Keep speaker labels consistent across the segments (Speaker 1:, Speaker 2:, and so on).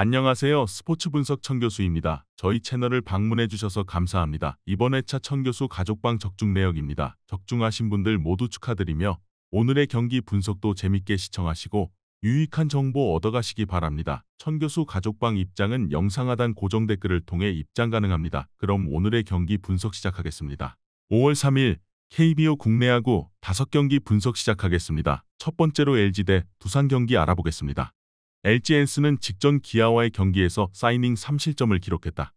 Speaker 1: 안녕하세요. 스포츠 분석 천교수입니다. 저희 채널을 방문해 주셔서 감사합니다. 이번 회차 천교수 가족방 적중 내역입니다. 적중하신 분들 모두 축하드리며 오늘의 경기 분석도 재밌게 시청하시고 유익한 정보 얻어가시기 바랍니다. 천교수 가족방 입장은 영상 하단 고정 댓글을 통해 입장 가능합니다. 그럼 오늘의 경기 분석 시작하겠습니다. 5월 3일 KBO 국내야구 5경기 분석 시작하겠습니다. 첫 번째로 LG 대 두산 경기 알아보겠습니다. LG 엔스는 직전 기아와의 경기에서 사이닝 3실점을 기록했다.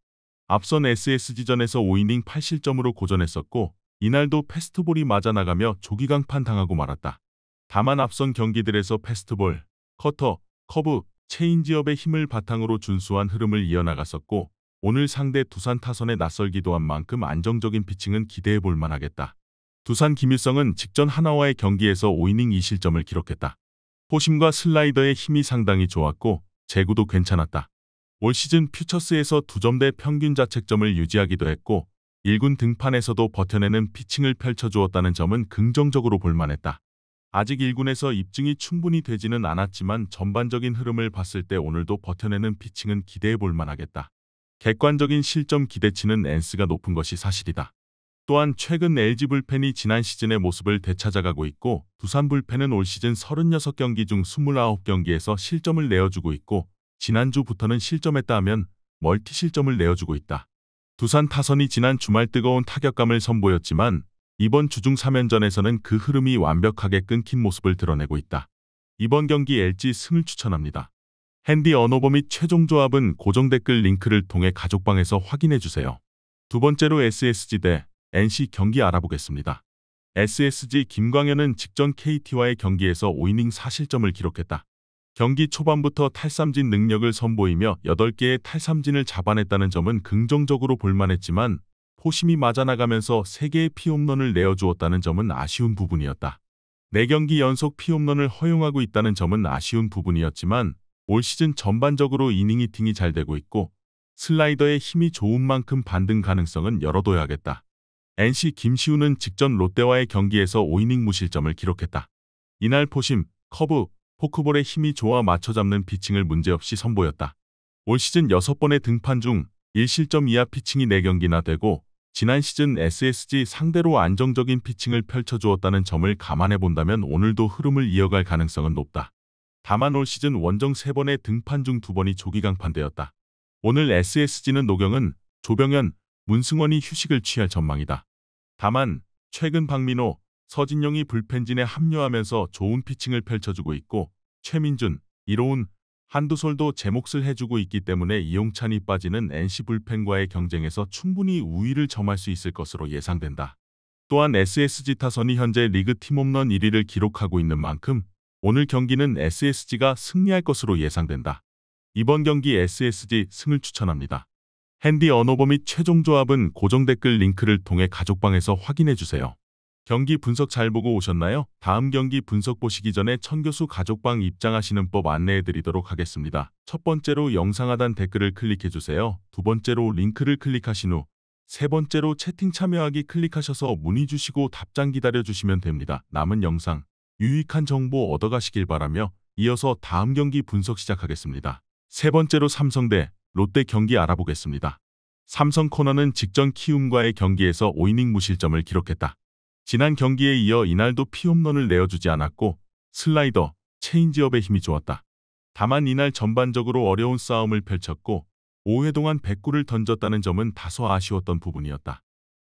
Speaker 1: 앞선 SSG전에서 5이닝 8실점으로 고전했었고 이날도 패스트볼이 맞아나가며 조기강판 당하고 말았다. 다만 앞선 경기들에서 패스트볼, 커터, 커브, 체인지업의 힘을 바탕으로 준수한 흐름을 이어나갔었고 오늘 상대 두산 타선에 낯설기도 한 만큼 안정적인 피칭은 기대해볼 만하겠다. 두산 김일성은 직전 하나와의 경기에서 5이닝 2실점을 기록했다. 포심과 슬라이더의 힘이 상당히 좋았고 제구도 괜찮았다. 올 시즌 퓨처스에서 2점대 평균 자책점을 유지하기도 했고 1군 등판에서도 버텨내는 피칭을 펼쳐주었다는 점은 긍정적으로 볼만했다. 아직 1군에서 입증이 충분히 되지는 않았지만 전반적인 흐름을 봤을 때 오늘도 버텨내는 피칭은 기대해볼 만하겠다. 객관적인 실점 기대치는 엔스가 높은 것이 사실이다. 또한 최근 LG 불펜이 지난 시즌의 모습을 되찾아가고 있고 두산 불펜은 올 시즌 36경기 중 29경기에서 실점을 내어주고 있고 지난주부터는 실점했다 하면 멀티 실점을 내어주고 있다. 두산 타선이 지난 주말 뜨거운 타격감을 선보였지만 이번 주중 3연전에서는 그 흐름이 완벽하게 끊긴 모습을 드러내고 있다. 이번 경기 LG 승을 추천합니다. 핸디 언어버 및 최종 조합은 고정 댓글 링크를 통해 가족방에서 확인해주세요. 두 번째로 SSG 대 NC 경기 알아보겠습니다. SSG 김광현은 직전 KT와의 경기에서 5이닝 4실점을 기록했다. 경기 초반부터 탈삼진 능력을 선보이며 8개의 탈삼진을 잡아냈다는 점은 긍정적으로 볼만했지만 포심이 맞아나가면서 3개의 피홈런을 내어주었다는 점은 아쉬운 부분이었다. 4경기 연속 피홈런을 허용하고 있다는 점은 아쉬운 부분이었지만 올 시즌 전반적으로 이닝 히팅이 잘 되고 있고 슬라이더의 힘이 좋은 만큼 반등 가능성은 열어둬야겠다. NC 김시우는 직전 롯데와의 경기에서 5이닝 무실점을 기록했다. 이날 포심, 커브, 포크볼의 힘이 좋아 맞춰잡는 피칭을 문제없이 선보였다. 올 시즌 6번의 등판 중 1실점 이하 피칭이 4경기나 되고 지난 시즌 SSG 상대로 안정적인 피칭을 펼쳐주었다는 점을 감안해본다면 오늘도 흐름을 이어갈 가능성은 높다. 다만 올 시즌 원정 3번의 등판 중 2번이 조기강판되었다. 오늘 SSG는 노경은, 조병현, 문승원이 휴식을 취할 전망이다. 다만 최근 박민호, 서진용이 불펜진에 합류하면서 좋은 피칭을 펼쳐주고 있고 최민준, 이로운, 한두솔도 제 몫을 해주고 있기 때문에 이용찬이 빠지는 NC 불펜과의 경쟁에서 충분히 우위를 점할 수 있을 것으로 예상된다. 또한 SSG 타선이 현재 리그 팀 홈런 1위를 기록하고 있는 만큼 오늘 경기는 SSG가 승리할 것으로 예상된다. 이번 경기 SSG 승을 추천합니다. 핸디 언어버 및 최종 조합은 고정 댓글 링크를 통해 가족방에서 확인해주세요. 경기 분석 잘 보고 오셨나요? 다음 경기 분석 보시기 전에 천교수 가족방 입장하시는 법 안내해드리도록 하겠습니다. 첫 번째로 영상 하단 댓글을 클릭해주세요. 두 번째로 링크를 클릭하신 후 세 번째로 채팅 참여하기 클릭하셔서 문의 주시고 답장 기다려주시면 됩니다. 남은 영상, 유익한 정보 얻어가시길 바라며 이어서 다음 경기 분석 시작하겠습니다. 세 번째로 삼성 대 롯데 경기 알아보겠습니다. 삼성 코너는 직전 키움과의 경기에서 5이닝 무실점을 기록했다. 지난 경기에 이어 이날도 피홈런을 내어주지 않았고 슬라이더, 체인지업의 힘이 좋았다. 다만 이날 전반적으로 어려운 싸움을 펼쳤고 5회 동안 109를 던졌다는 점은 다소 아쉬웠던 부분이었다.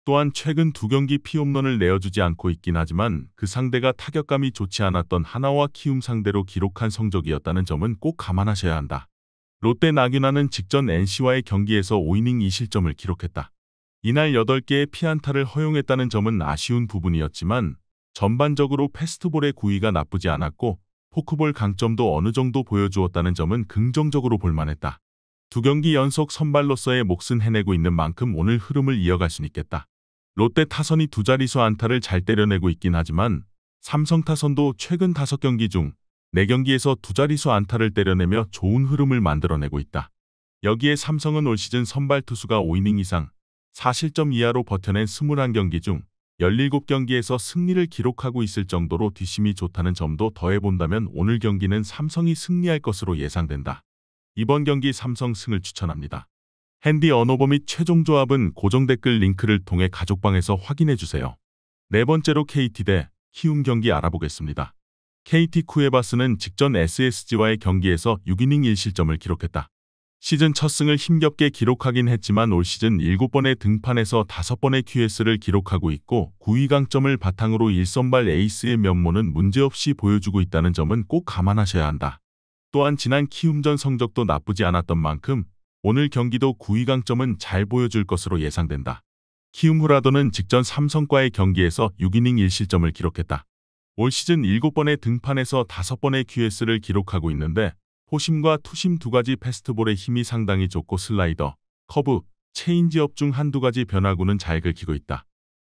Speaker 1: 또한 최근 2경기 피홈런을 내어주지 않고 있긴 하지만 그 상대가 타격감이 좋지 않았던 하나와 키움 상대로 기록한 성적이었다는 점은 꼭 감안하셔야 한다. 롯데 나균아는 직전 NC와의 경기에서 5이닝 2실점을 기록했다. 이날 8개의 피안타를 허용했다는 점은 아쉬운 부분이었지만 전반적으로 패스트볼의 구위가 나쁘지 않았고 포크볼 강점도 어느 정도 보여주었다는 점은 긍정적으로 볼만했다. 2경기 연속 선발로서의 몫은 해내고 있는 만큼 오늘 흐름을 이어갈 수 있겠다. 롯데 타선이 2자릿수 안타를 잘 때려내고 있긴 하지만 삼성 타선도 최근 5경기 중 4경기에서 2자릿수 안타를 때려내며 좋은 흐름을 만들어내고 있다. 여기에 삼성은 올 시즌 선발 투수가 5이닝 이상, 4실점 이하로 버텨낸 21경기 중 17경기에서 승리를 기록하고 있을 정도로 뒷심이 좋다는 점도 더해본다면 오늘 경기는 삼성이 승리할 것으로 예상된다. 이번 경기 삼성 승을 추천합니다. 핸디 언오버 및 최종 조합은 고정 댓글 링크를 통해 가족방에서 확인해주세요. 네 번째로 KT 대 키움 경기 알아보겠습니다. KT 쿠에바스는 직전 SSG와의 경기에서 6이닝 1실점을 기록했다. 시즌 첫 승을 힘겹게 기록하긴 했지만 올 시즌 7번의 등판에서 5번의 QS를 기록하고 있고 9위 강점을 바탕으로 1선발 에이스의 면모는 문제없이 보여주고 있다는 점은 꼭 감안하셔야 한다. 또한 지난 키움전 성적도 나쁘지 않았던 만큼 오늘 경기도 9위 강점은 잘 보여줄 것으로 예상된다. 키움 후라도는 직전 삼성과의 경기에서 6이닝 1실점을 기록했다. 올 시즌 7번의 등판에서 5번의 QS를 기록하고 있는데 포심과 투심 두 가지 패스트볼의 힘이 상당히 좋고 슬라이더, 커브, 체인지업 중 한두 가지 변화구는 잘 긁히고 있다.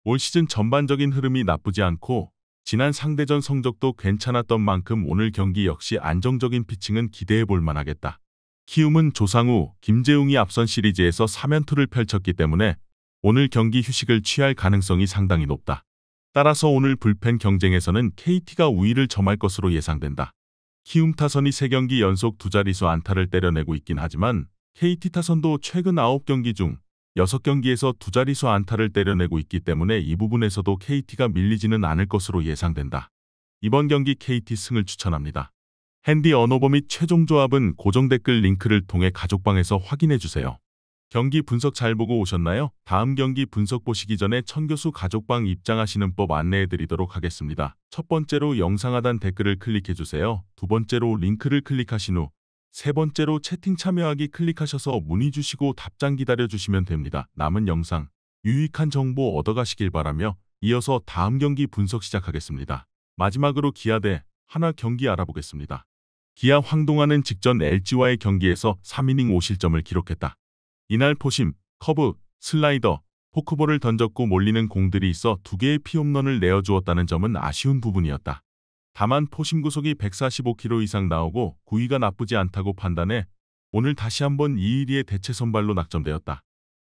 Speaker 1: 올 시즌 전반적인 흐름이 나쁘지 않고 지난 상대전 성적도 괜찮았던 만큼 오늘 경기 역시 안정적인 피칭은 기대해 볼 만하겠다. 키움은 조상우, 김재웅이 앞선 시리즈에서 3연투를 펼쳤기 때문에 오늘 경기 휴식을 취할 가능성이 상당히 높다. 따라서 오늘 불펜 경쟁에서는 KT가 우위를 점할 것으로 예상된다. 키움 타선이 3경기 연속 두 자릿수 안타를 때려내고 있긴 하지만 KT 타선도 최근 9경기 중 6경기에서 두 자릿수 안타를 때려내고 있기 때문에 이 부분에서도 KT가 밀리지는 않을 것으로 예상된다. 이번 경기 KT 승을 추천합니다. 핸디 언오버 및 최종 조합은 고정 댓글 링크를 통해 가족방에서 확인해주세요. 경기 분석 잘 보고 오셨나요? 다음 경기 분석 보시기 전에 천교수 가족방 입장하시는 법 안내해드리도록 하겠습니다. 첫 번째로 영상 하단 댓글을 클릭해주세요. 두 번째로 링크를 클릭하신 후 세 번째로 채팅 참여하기 클릭하셔서 문의 주시고 답장 기다려주시면 됩니다. 남은 영상 유익한 정보 얻어가시길 바라며 이어서 다음 경기 분석 시작하겠습니다. 마지막으로 기아 대 하나 경기 알아보겠습니다. 기아 황동환은 직전 LG와의 경기에서 3이닝 5실점을 기록했다. 이날 포심, 커브, 슬라이더, 포크볼을 던졌고 몰리는 공들이 있어 2개의 피홈런을 내어주었다는 점은 아쉬운 부분이었다. 다만 포심 구속이 145km 이상 나오고 구위가 나쁘지 않다고 판단해 오늘 다시 한번 2-1-2의 대체 선발로 낙점되었다.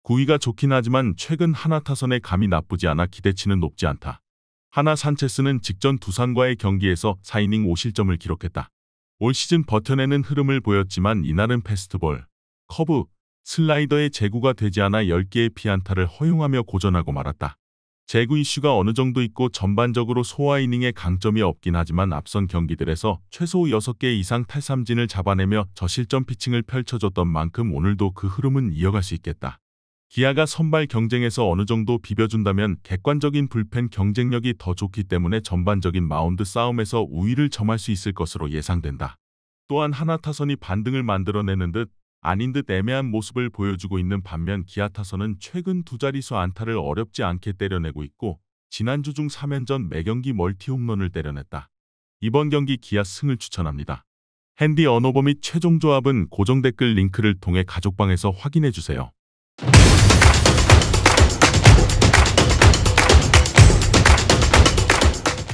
Speaker 1: 구위가 좋긴 하지만 최근 하나 타선의 감이 나쁘지 않아 기대치는 높지 않다. 하나 산체스는 직전 두산과의 경기에서 4이닝 5실점을 기록했다. 올 시즌 버텨내는 흐름을 보였지만 이날은 패스트볼, 커브, 슬라이더의 제구가 되지 않아 10개의 피안타를 허용하며 고전하고 말았다. 제구 이슈가 어느 정도 있고 전반적으로 소화 이닝에 강점이 없긴 하지만 앞선 경기들에서 최소 6개 이상 탈삼진을 잡아내며 저실점 피칭을 펼쳐줬던 만큼 오늘도 그 흐름은 이어갈 수 있겠다. 기아가 선발 경쟁에서 어느 정도 비벼준다면 객관적인 불펜 경쟁력이 더 좋기 때문에 전반적인 마운드 싸움에서 우위를 점할 수 있을 것으로 예상된다. 또한 하나 타선이 반등을 만들어내는 듯 아닌 듯 애매한 모습을 보여주고 있는 반면 기아 타선은 최근 두 자릿수 안타를 어렵지 않게 때려내고 있고 지난주 중 3연전 매경기 멀티 홈런을 때려냈다. 이번 경기 기아 승을 추천합니다. 핸디 언오버 및 최종 조합은 고정 댓글 링크를 통해 가족방에서 확인해주세요.